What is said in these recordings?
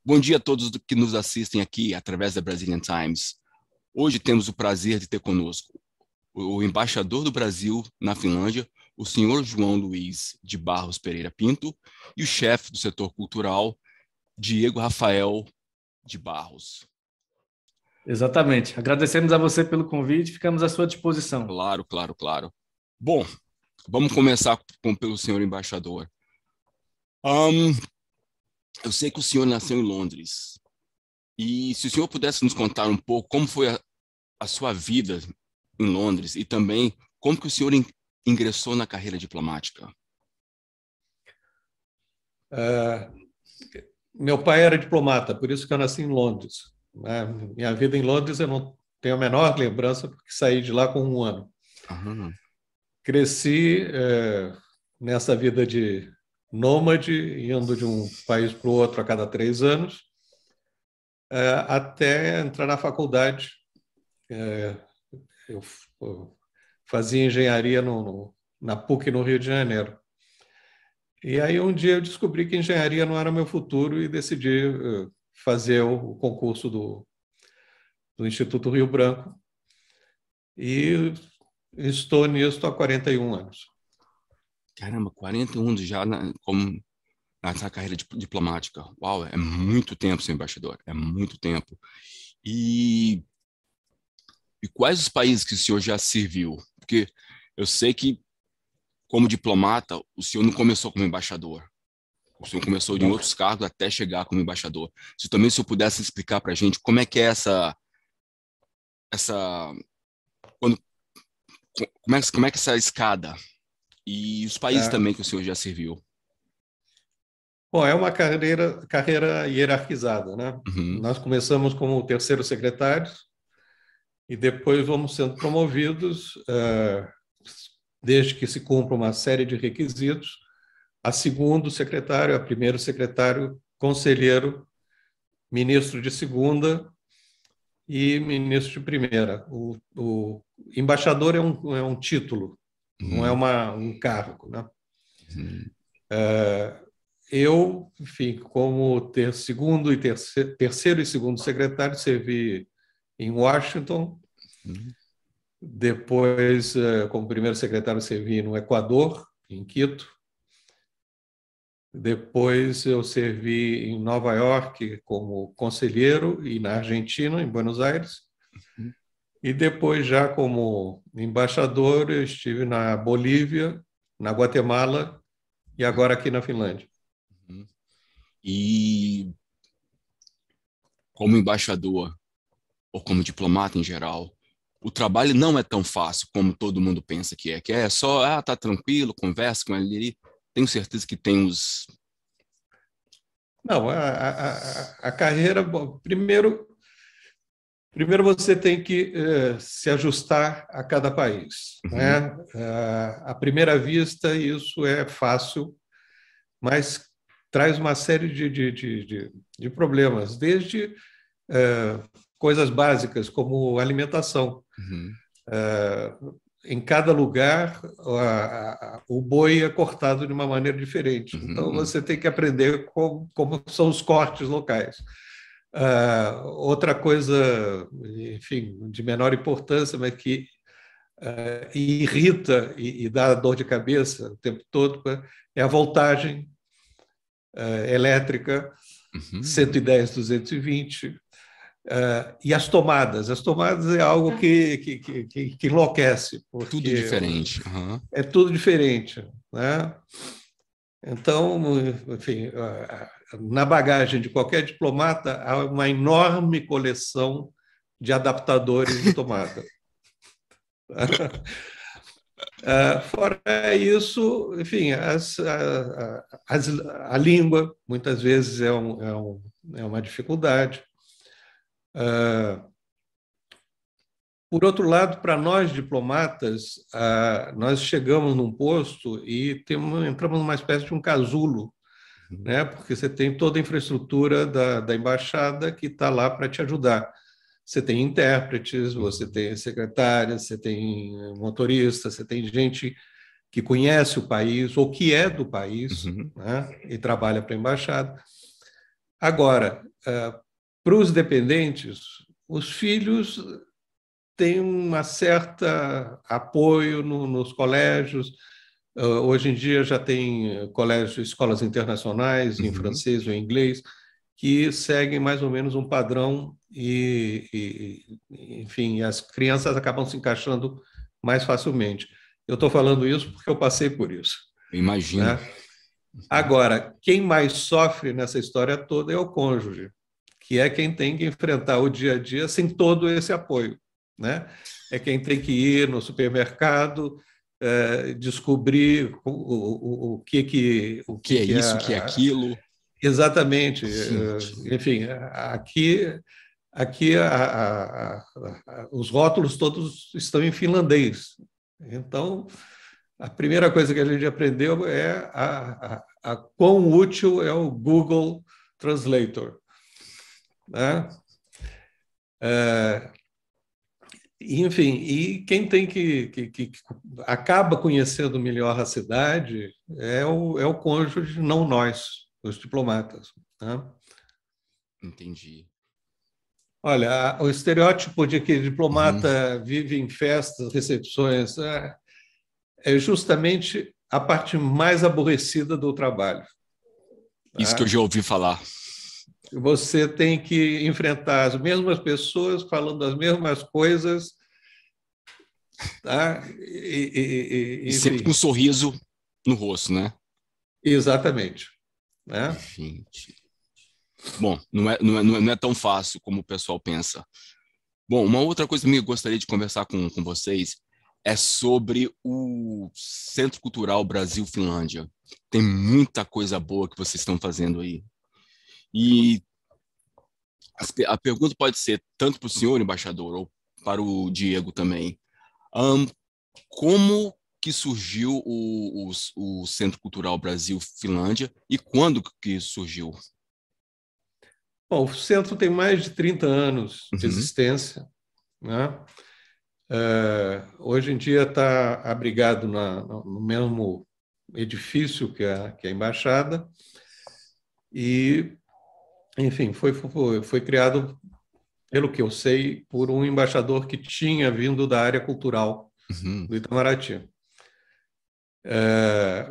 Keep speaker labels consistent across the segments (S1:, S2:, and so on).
S1: Bom dia a todos que nos assistem aqui através da Brazilian Times. Hoje temos o prazer de ter conosco o embaixador do Brasil na Finlândia, o senhor João Luiz de Barros Pereira Pinto, e o chefe do setor cultural, Diego Rafael de Barros.
S2: Exatamente. Agradecemos a você pelo convite, ficamos à sua disposição.
S1: Claro, claro, claro. Bom, vamos começar pelo senhor embaixador. Eu sei que o senhor nasceu em Londres. E se o senhor pudesse nos contar um pouco como foi a sua vida em Londres e também como que o senhor ingressou na carreira diplomática.
S3: Meu pai era diplomata, por isso que eu nasci em Londres. Minha vida em Londres eu não tenho a menor lembrança, porque saí de lá com 1 ano.
S1: Uhum.
S3: Cresci nessa vida de nômade, indo de um país para o outro a cada 3 anos, até entrar na faculdade. Eu fazia engenharia na PUC, no Rio de Janeiro. E aí um dia eu descobri que engenharia não era meu futuro e decidi fazer o concurso do Instituto Rio Branco. E estou nisso há 41 anos.
S1: Caramba, 41 anos já nessa carreira diplomática. Uau, é muito tempo, senhor embaixador, é muito tempo. E quais os países que o senhor já serviu? Porque eu sei que, como diplomata, o senhor não começou como embaixador. O senhor começou em outros cargos até chegar como embaixador. Se também o senhor pudesse explicar para a gente como é que é como é que é essa escada e os países também que o senhor já serviu.
S3: Bom, é uma carreira hierarquizada, né?
S1: Uhum.
S3: Nós começamos como terceiro secretário e depois vamos sendo promovidos, desde que se cumpra uma série de requisitos, a segundo secretário, a primeiro secretário, conselheiro, ministro de segunda e ministro de primeira. O embaixador é um título, não é um cargo, né?
S1: Uhum.
S3: Eu, enfim, como terceiro e segundo secretário, servi em Washington. Depois, como primeiro secretário, servi no Equador, em Quito. Depois eu servi em Nova York como conselheiro e na Argentina, em Buenos Aires. E depois, já como embaixador, eu estive na Bolívia, na Guatemala e agora aqui na Finlândia.
S1: E como embaixador, ou como diplomata em geral, o trabalho não é tão fácil como todo mundo pensa que é só, tá tranquilo, conversa com ele. Tenho certeza que tem os...
S3: Não, a carreira, bom, primeiro você tem que se ajustar a cada país, né? À primeira vista, isso é fácil, mas traz uma série de problemas, desde coisas básicas, como alimentação. Em cada lugar, o boi é cortado de uma maneira diferente. Então, você tem que aprender como são os cortes locais. Outra coisa, enfim, de menor importância, mas que irrita e dá dor de cabeça o tempo todo, é a voltagem elétrica, 110, 220, e as tomadas. As tomadas é algo que enlouquece. Porque
S1: tudo diferente.
S3: É tudo diferente, né? Então, enfim, na bagagem de qualquer diplomata há uma enorme coleção de adaptadores de tomada. Fora isso, enfim, a língua muitas vezes é uma dificuldade. Por outro lado, para nós diplomatas, nós chegamos num posto e entramos numa espécie de um casulo, né? Porque você tem toda a infraestrutura da embaixada que está lá para te ajudar. Você tem intérpretes, você tem secretárias, você tem motorista, você tem gente que conhece o país ou que é do país, né? E trabalha para a embaixada. Agora, para os dependentes, os filhos têm uma certa apoio nos colégios. Hoje em dia já tem colégios, escolas internacionais em francês ou em inglês, que seguem mais ou menos um padrão enfim, as crianças acabam se encaixando mais facilmente. Eu estou falando isso porque eu passei por isso.
S1: Imagino.
S3: Né? Agora, quem mais sofre nessa história toda é o cônjuge, que é quem tem que enfrentar o dia a dia sem todo esse apoio. Né? É quem tem que ir no supermercado, descobrir o que é isso,
S1: o que é aquilo.
S3: Exatamente. Enfim, aqui os rótulos todos estão em finlandês. Então, a primeira coisa que a gente aprendeu é a quão útil é o Google Translator. Né? Enfim, e quem tem que acaba conhecendo melhor a cidade é o cônjuge, não nós, os diplomatas. Né?
S1: Entendi.
S3: Olha, o estereótipo de que diplomata vive em festas, recepções, é justamente a parte mais aborrecida do trabalho.
S1: Isso que eu já ouvi falar.
S3: Você tem que enfrentar as mesmas pessoas falando as mesmas coisas. Tá?
S1: E sempre com um sorriso no rosto, né?
S3: Exatamente. Né?
S1: Gente. Bom, não é tão fácil como o pessoal pensa. Bom, uma outra coisa que eu gostaria de conversar com vocês é sobre o Centro Cultural Brasil-Finlândia. Tem muita coisa boa que vocês estão fazendo aí. E a pergunta pode ser tanto para o senhor, embaixador, ou para o Diego também. Como que surgiu o Centro Cultural Brasil-Finlândia e quando que surgiu?
S3: Bom, o centro tem mais de 30 anos de existência. Né? Hoje em dia está abrigado no mesmo edifício que a embaixada e, enfim, foi criado, pelo que eu sei, por um embaixador que tinha vindo da área cultural do Itamaraty.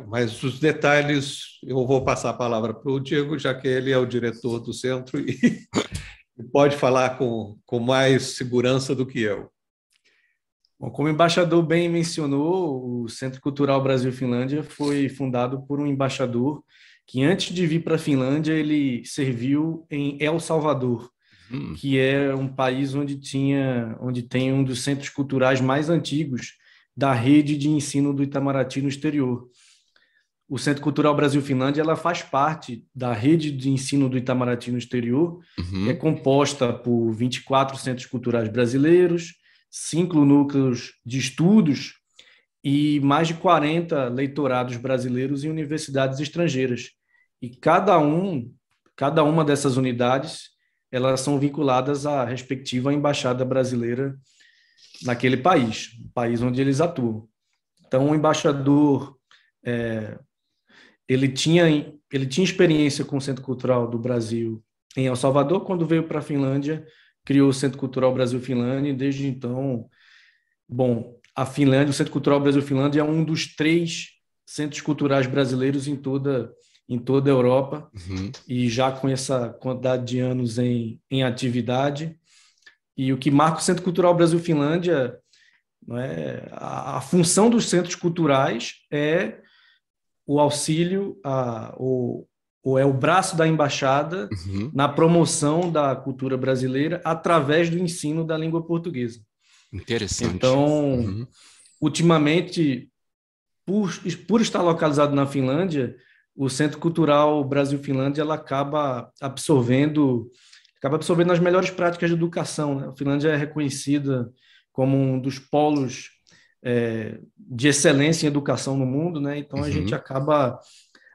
S3: Mas os detalhes eu vou passar a palavra para o Diego, já que ele é o diretor do centro e pode falar com mais segurança do que eu.
S2: Bom, como o embaixador bem mencionou, o Centro Cultural Brasil-Finlândia foi fundado por um embaixador que, antes de vir para a Finlândia, ele serviu em El Salvador, que é um país onde tem um dos centros culturais mais antigos da rede de ensino do Itamaraty no exterior. O Centro Cultural Brasil-Finlândia ela faz parte da rede de ensino do Itamaraty no exterior, que é composta por 24 centros culturais brasileiros, 5 núcleos de estudos e mais de 40 leitorados brasileiros em universidades estrangeiras. E cada uma dessas unidades, elas são vinculadas à respectiva embaixada brasileira naquele país, o país onde eles atuam. Então, o embaixador, ele tinha experiência com o Centro Cultural do Brasil em El Salvador. Quando veio para a Finlândia, criou o Centro Cultural Brasil-Finlândia, e desde então, bom, o Centro Cultural Brasil-Finlândia é um dos 3 centros culturais brasileiros em toda a Europa, e já com essa quantidade de anos em atividade. E o que marca o Centro Cultural Brasil-Finlândia, a função dos centros culturais é o auxílio, ou é o braço da embaixada na promoção da cultura brasileira através do ensino da língua portuguesa.
S1: Interessante.
S2: Então, ultimamente, por estar localizado na Finlândia, o Centro Cultural Brasil-Finlândia ela acaba absorvendo as melhores práticas de educação. Né? A Finlândia é reconhecida como um dos polos de excelência em educação no mundo, né? Então a gente acaba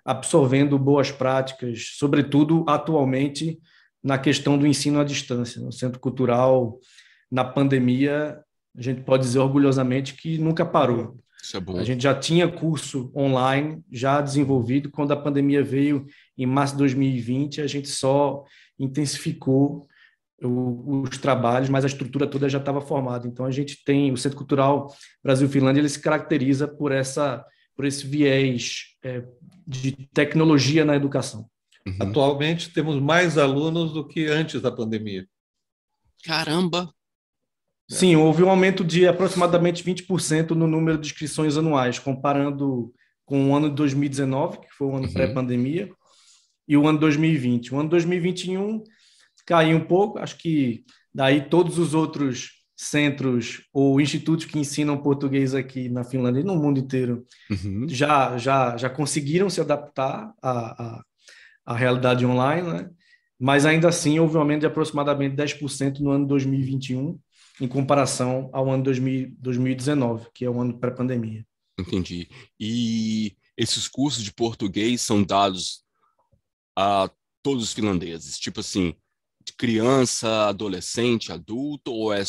S2: absorvendo boas práticas, sobretudo atualmente na questão do ensino à distância. O Centro Cultural, na pandemia, a gente pode dizer orgulhosamente que nunca parou.
S1: Isso é bom.
S2: A gente já tinha curso online já desenvolvido. Quando a pandemia veio em março de 2020, a gente só intensificou os trabalhos, mas a estrutura toda já estava formada. Então, a gente tem o Centro Cultural Brasil-Finlândia, ele se caracteriza por esse viés de tecnologia na educação.
S1: Uhum.
S3: Atualmente, temos mais alunos do que antes da pandemia.
S1: Caramba!
S2: Sim, houve um aumento de aproximadamente 20% no número de inscrições anuais, comparando com o ano de 2019, que foi o ano pré-pandemia, e o ano 2020. O ano 2021 caiu um pouco, acho que daí todos os outros centros ou institutos que ensinam português aqui na Finlândia e no mundo inteiro já conseguiram se adaptar à realidade online, né? Mas ainda assim houve um aumento de aproximadamente 10% no ano 2021, em comparação ao ano 2019, que é o ano pré-pandemia.
S1: Entendi. E esses cursos de português são dados a todos os finlandeses? Tipo assim, de criança, adolescente, adulto, ou é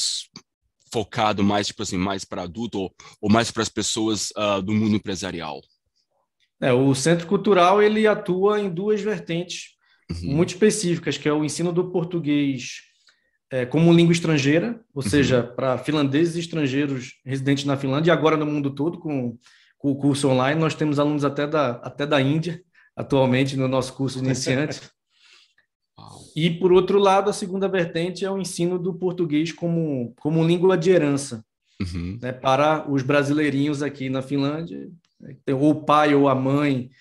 S1: focado mais, tipo assim, mais para adulto ou mais para as pessoas do mundo empresarial?
S2: O Centro Cultural ele atua em duas vertentes muito específicas, que é o ensino do português como língua estrangeira, ou seja, para finlandeses e estrangeiros residentes na Finlândia e agora no mundo todo, com o curso online. Nós temos alunos até da Índia, atualmente, no nosso curso de iniciante. E, por outro lado, a segunda vertente é o ensino do português como língua de herança, né, para os brasileirinhos aqui na Finlândia. Ou o pai ou a mãe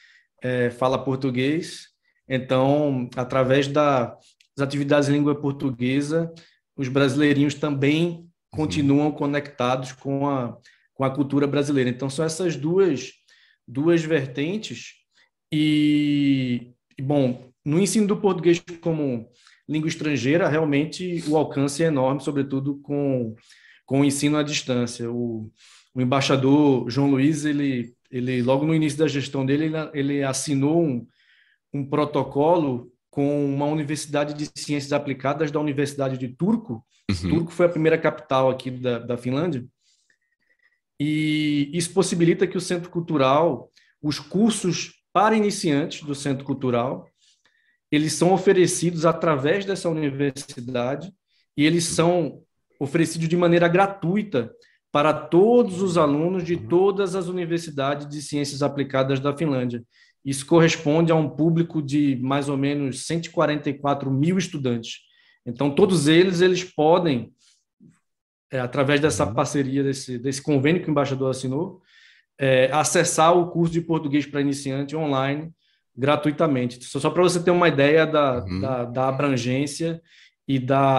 S2: fala português, então, através das atividades em língua portuguesa, os brasileirinhos também continuam conectados com a cultura brasileira. Então, são essas duas vertentes. E, bom, no ensino do português como língua estrangeira, realmente o alcance é enorme, sobretudo com o ensino à distância. O embaixador João Luiz, ele logo no início da gestão dele, ele assinou um protocolo com uma universidade de ciências aplicadas da Universidade de Turku. Turku foi a primeira capital aqui da Finlândia. E isso possibilita que o Centro Cultural, os cursos para iniciantes do Centro Cultural, eles são oferecidos através dessa universidade e eles são oferecidos de maneira gratuita para todos os alunos de todas as universidades de ciências aplicadas da Finlândia. Isso corresponde a um público de mais ou menos 144 mil estudantes. Então, todos eles podem, através dessa parceria, desse convênio que o embaixador assinou, acessar o curso de português para iniciante online gratuitamente. Só para você ter uma ideia da abrangência e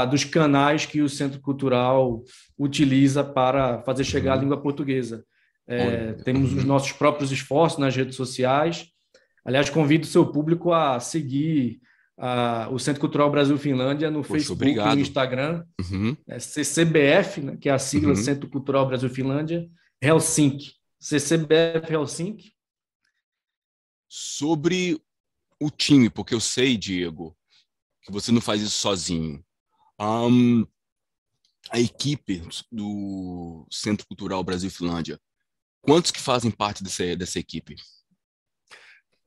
S2: dos canais que o Centro Cultural utiliza para fazer chegar a língua portuguesa. Temos os nossos próprios esforços nas redes sociais. Aliás, convido o seu público a seguir o Centro Cultural Brasil-Finlândia no Facebook e no Instagram. CCBF, né, que é a sigla Centro Cultural Brasil-Finlândia, Helsinki. CCBF Helsinki.
S1: Sobre o time, porque eu sei, Diego, que você não faz isso sozinho. A equipe do Centro Cultural Brasil-Finlândia, quantos que fazem parte dessa equipe?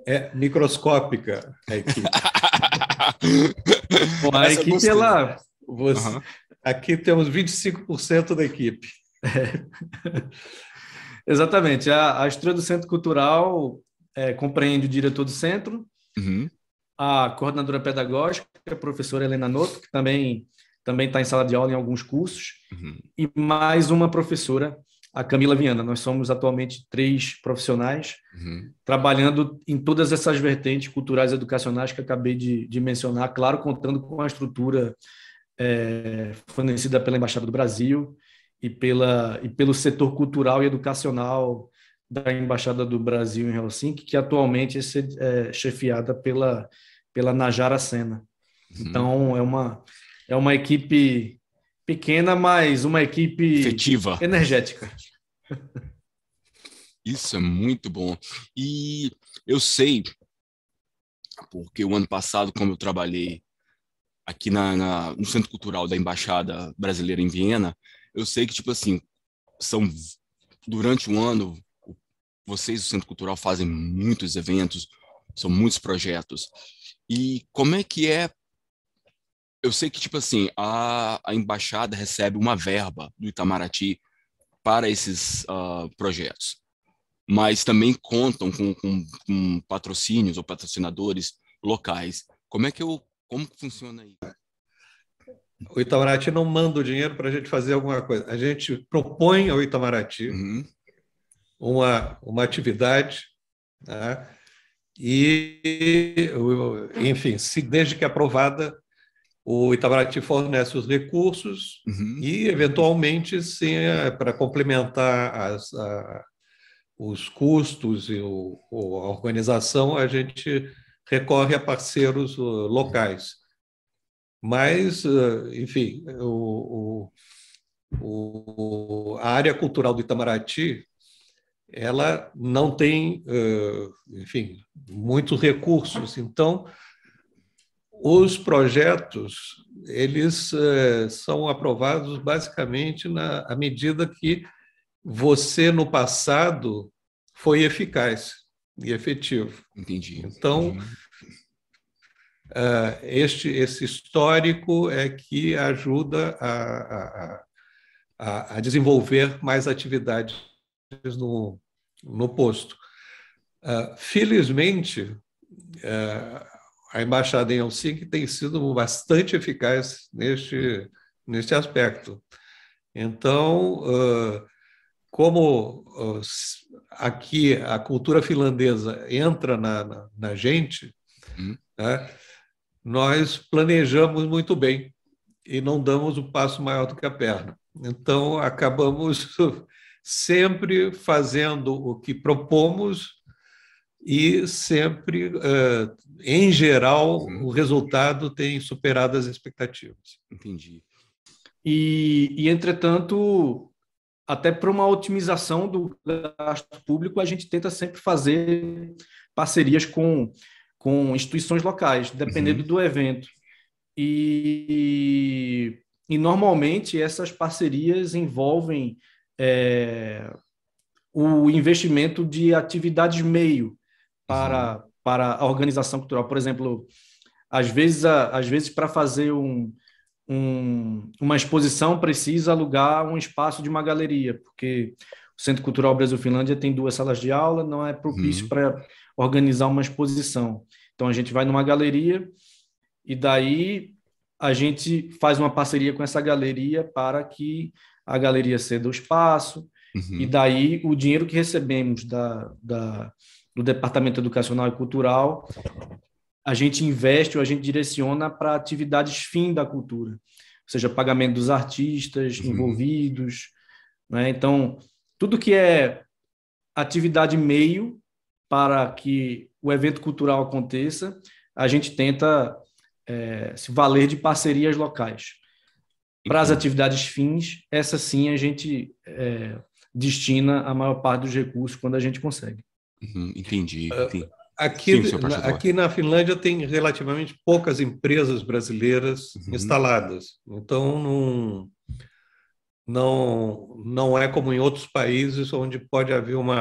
S3: É microscópica a equipe.
S2: Bom, a equipe, ela...
S3: Aqui temos 25% da equipe.
S2: Exatamente. A estrutura do Centro Cultural compreende o diretor do centro, a coordenadora pedagógica, a professora Helena Noto, que também está em sala de aula em alguns cursos, e mais uma professora, a Camila Viana. Nós somos atualmente 3 profissionais trabalhando em todas essas vertentes culturais e educacionais que acabei de mencionar, claro, contando com a estrutura fornecida pela Embaixada do Brasil e pelo setor cultural e educacional da Embaixada do Brasil em Helsinki, que atualmente é chefiada pela Najara Sena. Então, é uma equipe pequena, mas uma equipe
S1: efetiva,
S2: energética.
S1: Isso é muito bom. E eu sei, porque o ano passado, como eu trabalhei aqui no Centro Cultural da Embaixada Brasileira em Viena, eu sei que, tipo assim, durante um ano, vocês, o Centro Cultural, fazem muitos eventos, são muitos projetos. E como é que é? Eu sei que, tipo assim, a embaixada recebe uma verba do Itamaraty para esses projetos, mas também contam com patrocínios ou patrocinadores locais. Como que funciona isso?
S3: O Itamaraty não manda o dinheiro para a gente fazer alguma coisa. A gente propõe ao Itamaraty uma atividade, né? E, enfim, desde que aprovada, o Itamaraty fornece os recursos e, eventualmente, sim, para complementar os custos e a organização, a gente recorre a parceiros locais. Mas, enfim, a área cultural do Itamaraty, ela não tem, enfim, muitos recursos. Então, os projetos, eles são aprovados basicamente à medida que você, no passado, foi eficaz e efetivo.
S1: Entendi.
S3: Então, esse histórico é que ajuda a desenvolver mais atividades no posto. Felizmente, a Embaixada em Helsinki tem sido bastante eficaz neste aspecto. Então, como aqui a cultura finlandesa entra na gente, né, nós planejamos muito bem e não damos o passo maior do que a perna. Então, acabamos sempre fazendo o que propomos e sempre, em geral, o resultado tem superado as expectativas.
S1: Entendi.
S2: E entretanto, até para uma otimização do gasto público, a gente tenta sempre fazer parcerias com instituições locais, dependendo do evento. E normalmente essas parcerias envolvem o investimento de atividades meio para a organização cultural. Por exemplo, às vezes para fazer uma exposição precisa alugar um espaço de uma galeria, porque o Centro Cultural Brasil-Finlândia tem 2 salas de aula, não é propício para organizar uma exposição. Então, a gente vai numa galeria e daí a gente faz uma parceria com essa galeria para que a galeria ceda o espaço, e daí o dinheiro que recebemos do Departamento Educacional e Cultural, a gente investe ou a gente direciona para atividades fim da cultura, ou seja, pagamento dos artistas envolvidos, né? Então, tudo que é atividade meio para que o evento cultural aconteça, a gente tenta se valer de parcerias locais. Para as atividades fins, essa sim a gente destina a maior parte dos recursos quando a gente consegue.
S1: Entendi.
S3: Aqui na Finlândia tem relativamente poucas empresas brasileiras instaladas. Então, não é como em outros países onde pode haver um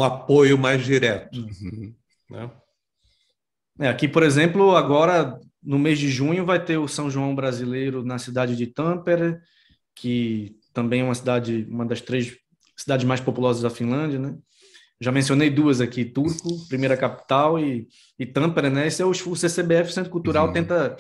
S3: apoio mais direto. Né?
S2: Aqui, por exemplo, agora, no mês de junho, vai ter o São João Brasileiro na cidade de Tampere, que também é uma das 3 cidades mais populosas da Finlândia, né? Já mencionei 2 aqui, Turku, primeira capital, e Tampere, né? Esse é o CCBF, Centro Cultural, tenta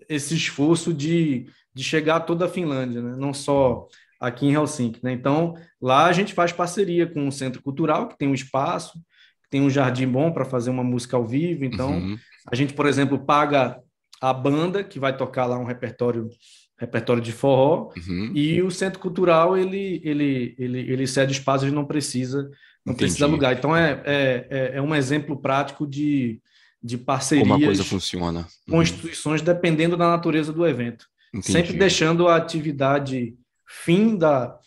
S2: esse esforço de chegar a toda a Finlândia, né? Não só aqui em Helsinki, né? Então, lá a gente faz parceria com o Centro Cultural, que tem um espaço, que tem um jardim bom para fazer uma música ao vivo. Então, a gente, por exemplo, paga a banda, que vai tocar lá um repertório de forró, e o Centro Cultural, ele cede espaço e não precisa alugar. Então, é um exemplo prático de parcerias
S1: como a coisa funciona
S2: com instituições, dependendo da natureza do evento. Sempre deixando a atividade fim da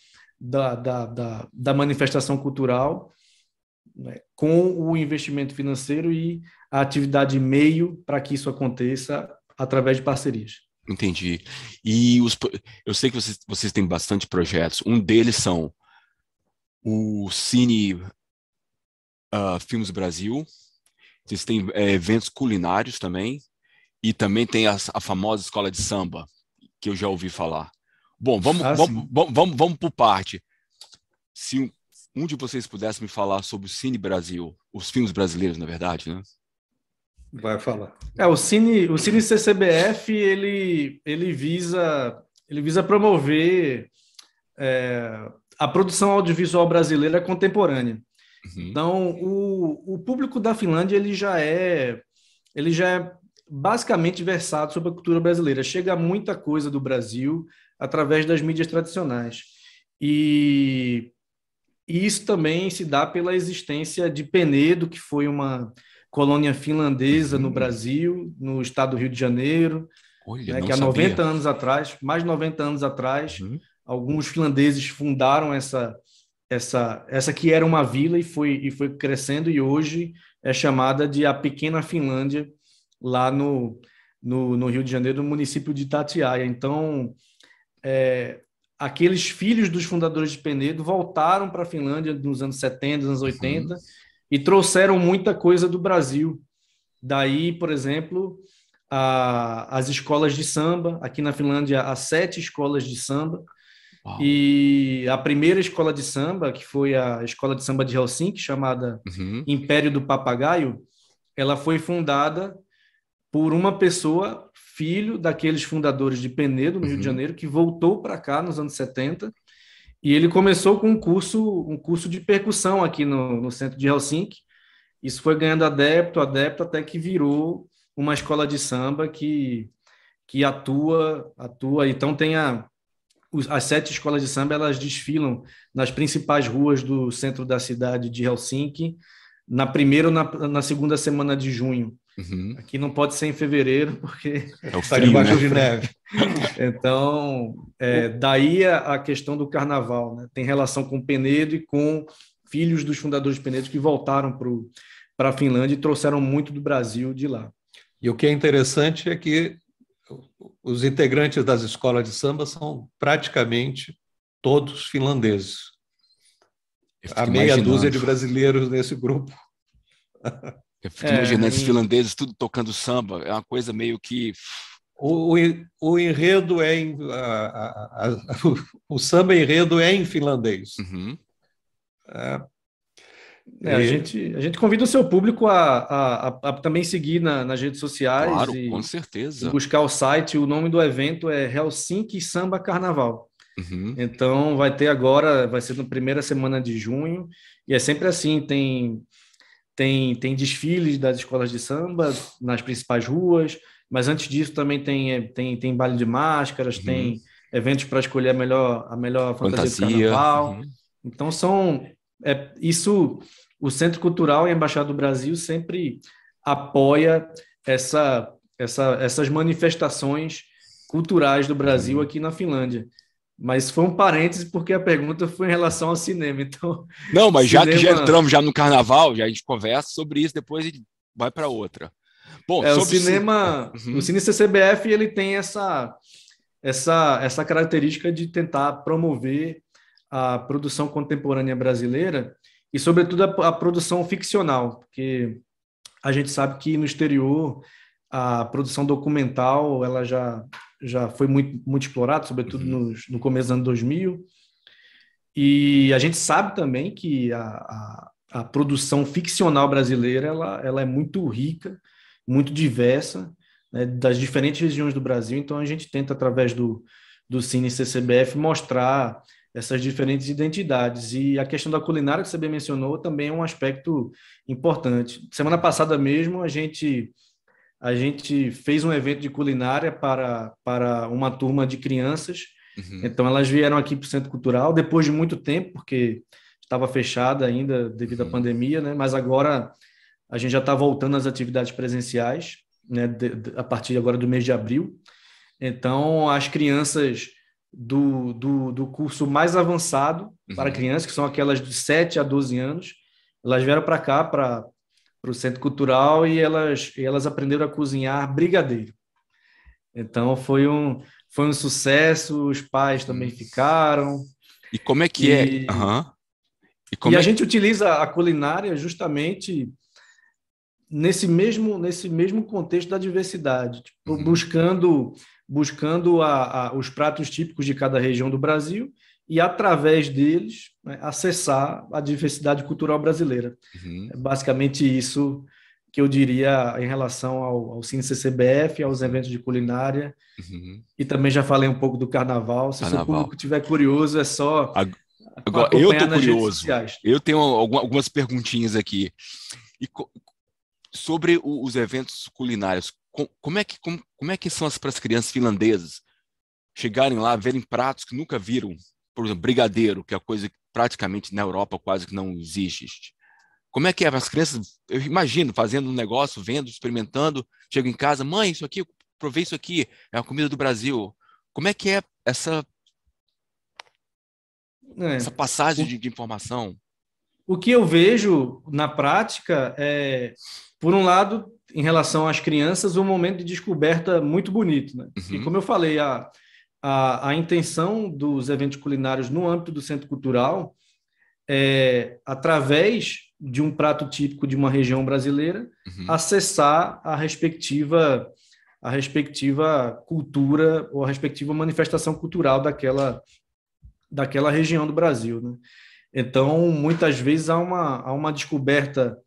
S2: manifestação cultural, né, com o investimento financeiro e a atividade meio para que isso aconteça através de parcerias.
S1: Entendi. E eu sei que vocês têm bastante projetos. Um deles são o Cine Filmes Brasil, vocês têm eventos culinários também, e também tem a famosa escola de samba, que eu já ouvi falar. Bom, vamos por parte. Se um de vocês pudesse me falar sobre o Cine Brasil, os filmes brasileiros, na verdade, né?
S3: Vai falar.
S2: O Cine CCBF, ele visa promover a produção audiovisual brasileira contemporânea.
S1: Uhum.
S2: Então, o público da Finlândia ele já é basicamente versado sobre a cultura brasileira. Chega muita coisa do Brasil através das mídias tradicionais. E isso também se dá pela existência de Penedo, que foi uma colônia finlandesa no Brasil, no estado do Rio de Janeiro,
S1: Olha,
S2: que há 90 anos atrás, mais de 90 anos atrás, alguns finlandeses fundaram essa que era uma vila e foi crescendo, e hoje é chamada de a Pequena Finlândia, lá no Rio de Janeiro, no município de Itatiaia. Então, aqueles filhos dos fundadores de Penedo voltaram para a Finlândia nos anos 70, nos anos 80, e trouxeram muita coisa do Brasil. Daí, por exemplo, as escolas de samba. Aqui na Finlândia há 7 escolas de samba.
S1: Uau.
S2: E a primeira escola de samba, que foi a escola de samba de Helsinki, chamada Império do Papagaio, ela foi fundada por uma pessoa, filho daqueles fundadores de Penedo, no Rio de Janeiro, que voltou para cá nos anos 70, e ele começou com um curso de percussão aqui no centro de Helsinki. Isso foi ganhando adepto, até que virou uma escola de samba que atua. Então tem as 7 escolas de samba, elas desfilam nas principais ruas do centro da cidade de Helsinki, na primeira ou na segunda semana de junho. Aqui não pode ser em fevereiro, porque
S3: está debaixo de neve.
S2: Então, daí a questão do carnaval, né? Tem relação com Penedo e com filhos dos fundadores de Penedo que voltaram para a Finlândia e trouxeram muito do Brasil de lá.
S3: E o que é interessante é que os integrantes das escolas de samba são praticamente todos finlandeses. Há meia dúzia de brasileiros nesse grupo.
S1: Eu fico imaginando esses finlandeses tudo tocando samba. É uma coisa meio que...
S3: O enredo o samba enredo é em finlandês.
S2: A gente convida o seu público a também seguir nas redes sociais.
S1: Claro, com certeza.
S2: E buscar o site. O nome do evento é Helsinki Samba Carnaval. Então vai ser na primeira semana de junho, e é sempre assim, tem desfiles das escolas de samba nas principais ruas, mas antes disso também tem baile de máscaras, tem eventos para escolher a melhor fantasia do carnaval. Então isso, o Centro Cultural e a Embaixada do Brasil sempre apoia essas manifestações culturais do Brasil aqui na Finlândia. Mas foi um parêntese, porque a pergunta foi em relação ao cinema. Então,
S1: não, mas já que já entramos no carnaval, já a gente conversa sobre isso, depois a gente vai para outra. Bom, sobre
S2: o cinema, o Cine CCBF, ele tem essa característica de tentar promover a produção contemporânea brasileira e, sobretudo, a produção ficcional, porque a gente sabe que no exterior a produção documental ela já foi muito explorada, sobretudo no começo dos anos 2000, e a gente sabe também que a produção ficcional brasileira ela é muito rica, muito diversa, né, das diferentes regiões do Brasil. Então a gente tenta, através do Cine CCBF, mostrar essas diferentes identidades. E a questão da culinária que você bem mencionou também é um aspecto importante. Semana passada mesmo a gente fez um evento de culinária para uma turma de crianças. Então elas vieram aqui para o Centro Cultural depois de muito tempo, porque estava fechada ainda devido à pandemia, né? Mas agora a gente já está voltando às atividades presenciais, né? A partir agora do mês de abril. Então as crianças do curso mais avançado para crianças, que são aquelas de 7 a 12 anos, elas vieram para cá, para o Centro Cultural, e elas aprenderam a cozinhar brigadeiro. Então foi um sucesso, os pais também ficaram.
S1: E como é que é?
S2: E a gente utiliza a culinária justamente nesse mesmo contexto da diversidade, tipo, buscando os pratos típicos de cada região do Brasil e, através deles, né, acessar a diversidade cultural brasileira. É basicamente isso que eu diria em relação ao Cine CCBF, aos eventos de culinária, e também já falei um pouco do carnaval. Se o seu público estiver curioso, é só
S1: agora, eu estou
S2: nas
S1: curioso.
S2: redes sociais.
S1: Eu tenho algumas perguntinhas aqui. E sobre os eventos culinários, como é que são para as crianças finlandesas chegarem lá, verem pratos que nunca viram? Por exemplo, brigadeiro, que é coisa que praticamente na Europa quase que não existe. Como é que é? As crianças, eu imagino, fazendo um negócio, vendo, experimentando, chegam em casa, mãe, isso aqui, eu provei isso aqui, é a comida do Brasil. Como é que é essa passagem de informação?
S2: O que eu vejo na prática é, por um lado, em relação às crianças, um momento de descoberta muito bonito, né? E como eu falei, a intenção dos eventos culinários no âmbito do Centro Cultural é, através de um prato típico de uma região brasileira, acessar a respectiva cultura ou a respectiva manifestação cultural daquela região do Brasil, né? Então, muitas vezes há uma descoberta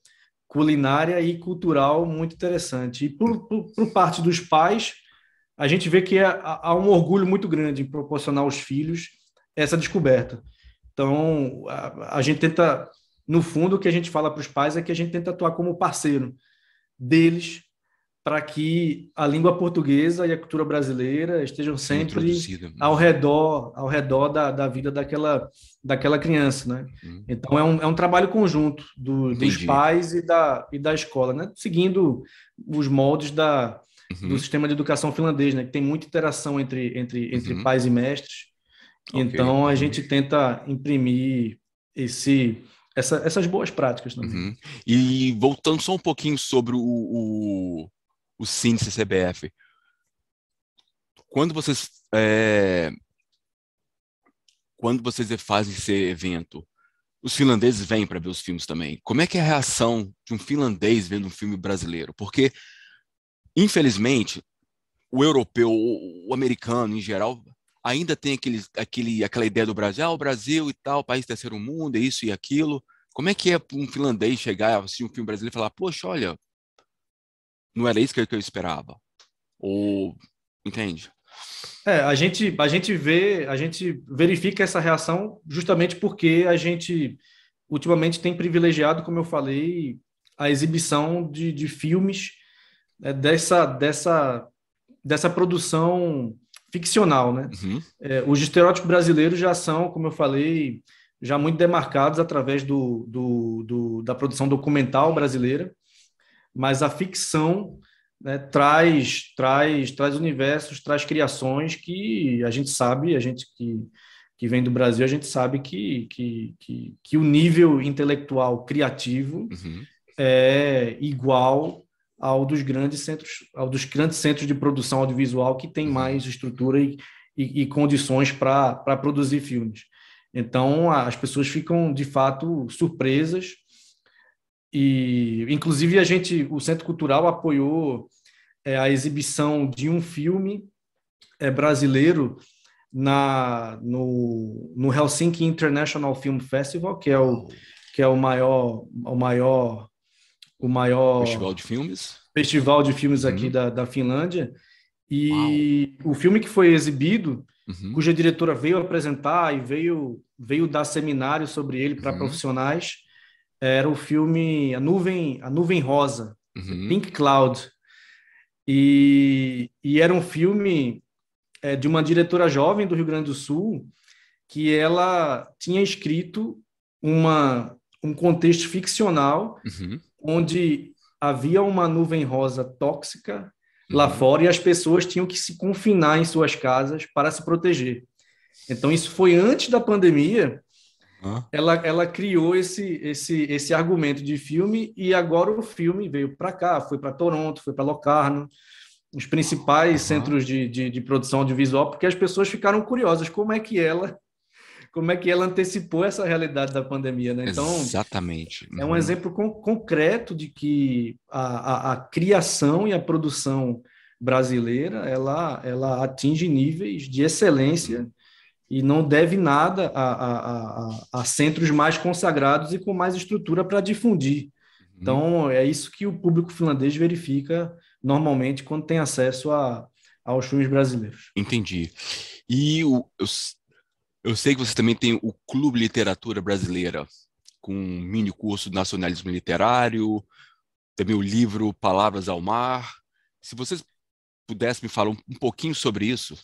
S2: culinária e cultural muito interessante. E por parte dos pais, a gente vê que há um orgulho muito grande em proporcionar aos filhos essa descoberta. Então, a gente tenta, no fundo, o que a gente fala para os pais é que a gente tenta atuar como parceiro deles para que a língua portuguesa e a cultura brasileira estejam sempre ao redor da vida daquela criança, né? Então, é um trabalho conjunto dos pais e da escola, né? Seguindo os moldes do sistema de educação finlandês, né? Que tem muita interação entre pais e mestres. Então, a gente tenta imprimir essas boas práticas também.
S1: E voltando só um pouquinho sobre o Cine CCBF, quando vocês fazem esse evento, os finlandeses vêm para ver os filmes também. Como é que é a reação de um finlandês vendo um filme brasileiro? Porque, infelizmente, o europeu, o americano em geral, ainda tem aquela ideia do Brasil, o Brasil e tal, país terceiro mundo, é isso e aquilo. Como é que é um finlandês chegar a assistir um filme brasileiro e falar, poxa, olha, não era isso que eu esperava? Ou, entende?
S2: A gente verifica essa reação justamente porque a gente, ultimamente, tem privilegiado, como eu falei, a exibição de filmes dessa produção ficcional, né? Os estereótipos brasileiros já são, como eu falei, já muito demarcados através da produção documental brasileira, mas a ficção, né, traz universos, traz criações que a gente sabe, a gente que vem do Brasil, a gente sabe que o nível intelectual criativo é igual ao dos grandes centros de produção audiovisual que tem mais estrutura e condições para produzir filmes. Então, as pessoas ficam, de fato, surpresas. E, inclusive, o Centro Cultural apoiou a exibição de um filme brasileiro no Helsinki International Film Festival, que é o maior festival de filmes aqui da Finlândia. E o filme que foi exibido, cuja diretora veio apresentar e veio dar seminário sobre ele para profissionais, era o filme A Nuvem Rosa, Pink Cloud. E era um filme de uma diretora jovem do Rio Grande do Sul, que ela tinha escrito um contexto ficcional onde havia uma nuvem rosa tóxica lá fora e as pessoas tinham que se confinar em suas casas para se proteger. Então, isso foi antes da pandemia. Ela criou esse argumento de filme e agora o filme veio para cá, foi para Toronto, foi para Locarno, os principais centros de produção audiovisual, porque as pessoas ficaram curiosas como é que como é que ela antecipou essa realidade da pandemia, né? Então,
S1: exatamente.
S2: é um exemplo concreto de que a criação e a produção brasileira, ela atinge níveis de excelência e não deve nada a centros mais consagrados e com mais estrutura para difundir. Então, é isso que o público finlandês verifica normalmente quando tem acesso aos filmes brasileiros.
S1: Entendi. E eu sei que você também tem o Clube Literatura Brasileira, com um mini curso de nacionalismo literário, também o livro Palavras ao Mar. Se vocês pudessem me falar um pouquinho sobre isso,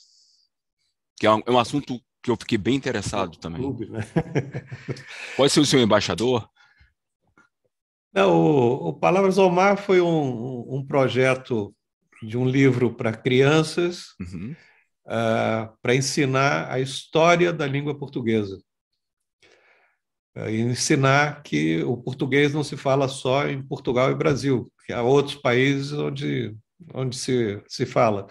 S1: que é um assunto que eu fiquei bem interessado também.
S3: Clube, né?
S1: Pode ser o seu embaixador?
S3: Não, o Palavras ao Mar foi um projeto de um livro para crianças, para ensinar a história da língua portuguesa. E ensinar que o português não se fala só em Portugal e Brasil, que há outros países onde se fala.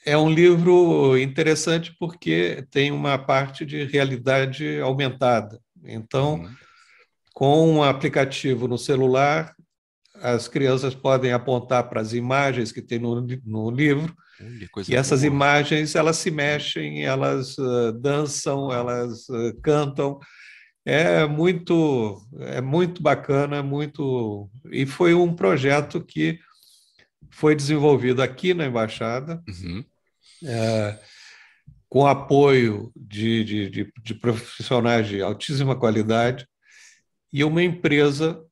S3: É um livro interessante porque tem uma parte de realidade aumentada. Então, com um aplicativo no celular, as crianças podem apontar para as imagens que tem no livro, e essas imagens elas se mexem, elas dançam, elas cantam. É muito bacana, e foi um projeto que foi desenvolvido aqui na Embaixada, com apoio de profissionais de altíssima qualidade e uma empresa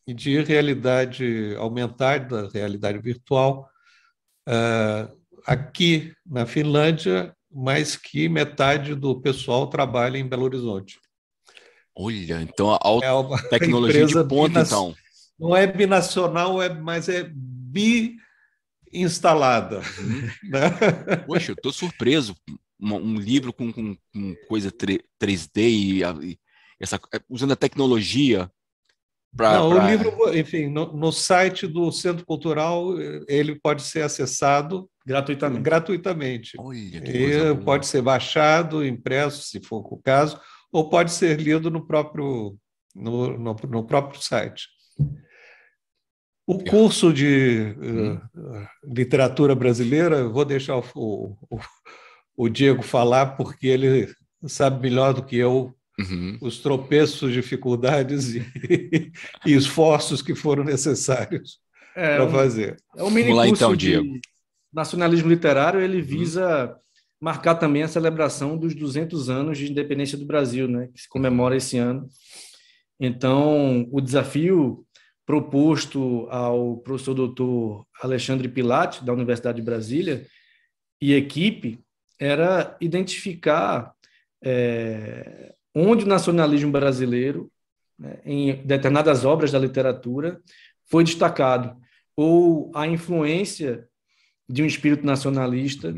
S3: de realidade aumentada, realidade virtual, aqui na Finlândia, mas que metade do pessoal trabalha em Belo Horizonte.
S1: Olha, então a tecnologia de ponta, então.
S3: Não é binacional, mas é instalada. Né?
S1: Poxa, eu estou surpreso. Um livro com coisa 3D usando a tecnologia para...
S3: O livro, enfim, no site do Centro Cultural, ele pode ser acessado gratuitamente.
S1: Olha, que coisa boa.
S3: Pode ser baixado, impresso, se for o caso, ou pode ser lido no próprio site. O curso de literatura brasileira, vou deixar o Diego falar, porque ele sabe melhor do que eu os tropeços, dificuldades e esforços que foram necessários para fazer.
S2: É um mini curso de nacionalismo literário, ele visa marcar também a celebração dos 200 anos de independência do Brasil, né, que se comemora esse ano. Então, o desafio proposto ao professor doutor Alexandre Pilati, da Universidade de Brasília, e equipe, era identificar onde o nacionalismo brasileiro, né, em determinadas obras da literatura, foi destacado, ou a influência de um espírito nacionalista,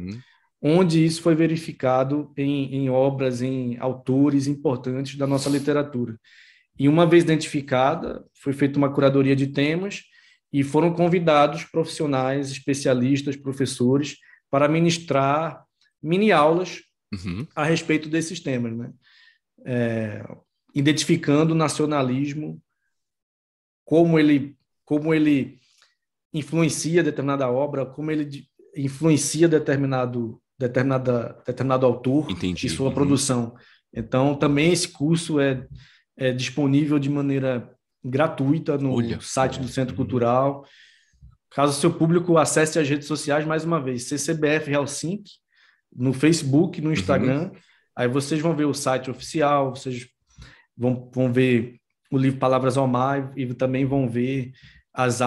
S2: onde isso foi verificado em obras, em autores importantes da nossa literatura. E uma vez identificada, foi feita uma curadoria de temas e foram convidados profissionais, especialistas, professores, para ministrar mini-aulas a respeito desses temas, né? Identificando o nacionalismo, como ele influencia determinada obra, como ele influencia determinado autor e sua produção. Então, também esse curso é disponível de maneira gratuita no site do Centro Cultural. Caso o seu público acesse as redes sociais, mais uma vez, CCBF Helsinki, no Facebook, no Instagram, aí vocês vão ver o site oficial, vocês vão ver o livro Palavras ao Mar e também vão ver as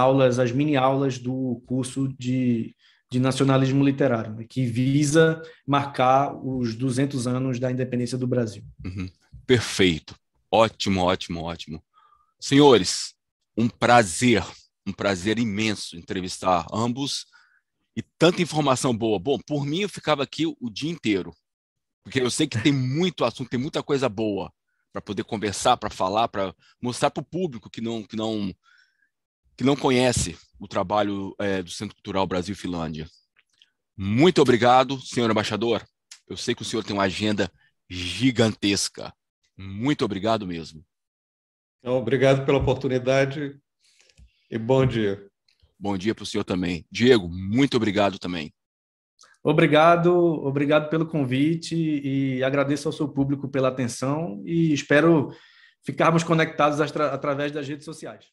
S2: mini-aulas do curso de nacionalismo literário, né, que visa marcar os 200 anos da independência do Brasil.
S1: Perfeito. Ótimo. Senhores, um prazer imenso entrevistar ambos e tanta informação boa. Bom, por mim eu ficava aqui o dia inteiro, porque eu sei que tem muito assunto, tem muita coisa boa para poder conversar, para falar, para mostrar para o público que não conhece o trabalho do Centro Cultural Brasil e Finlândia. Muito obrigado, senhor embaixador. Eu sei que o senhor tem uma agenda gigantesca. Muito obrigado mesmo.
S3: Obrigado pela oportunidade e bom dia.
S1: Bom dia para o senhor também. Diego, muito obrigado também.
S2: Obrigado pelo convite e agradeço ao seu público pela atenção e espero ficarmos conectados através das redes sociais.